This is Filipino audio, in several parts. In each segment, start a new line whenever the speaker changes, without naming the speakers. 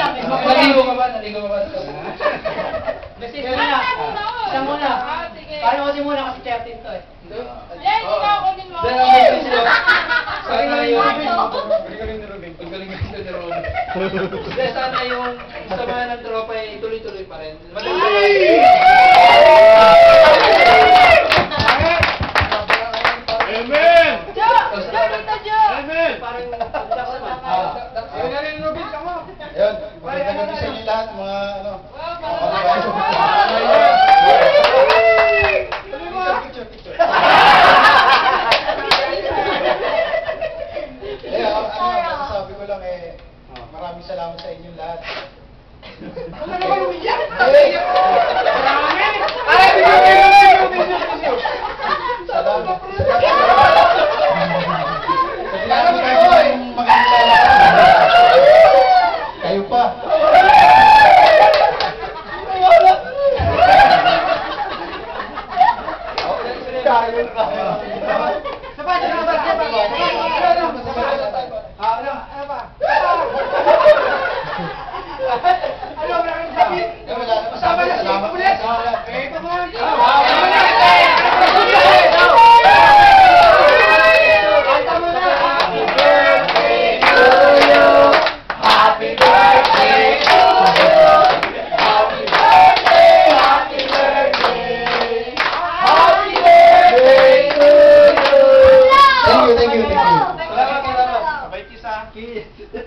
Naligo ka ba? Naligo ka ba?
Message muna. Isa muna. Paano kasi muna kasi 13 to eh.
Sana yung samahan ng tropa ay tuloy-tuloy pa rin.
Amen!
Amen! Parang
Ayun na rin, Robin, kamo.
Ayun, magandang gabi sa inyo lahat, mga ano. Picture. Sabi ko lang maraming salamat sa inyong lahat.
Ano naman umiyak?
Kayo pa.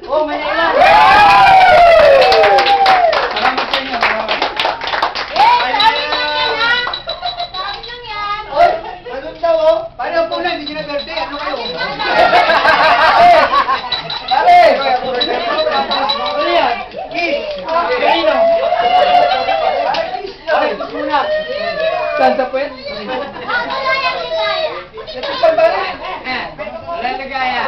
Oh, may nailan!
Salamat sa inyo.
Ano daw oh? Paano po lang, hindi nyo na birthday? Ano kayo?
Pare!
Ano yan? Kiss! Kanino? Pare, kiss muna!
Saan sa puwet?
Napisan ba rin? Wala nagaya.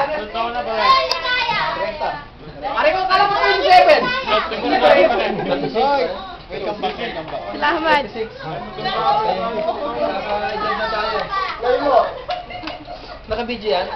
Pare ko, kala mo 27!
Welcome back.
Salamat.
Naka-video yan?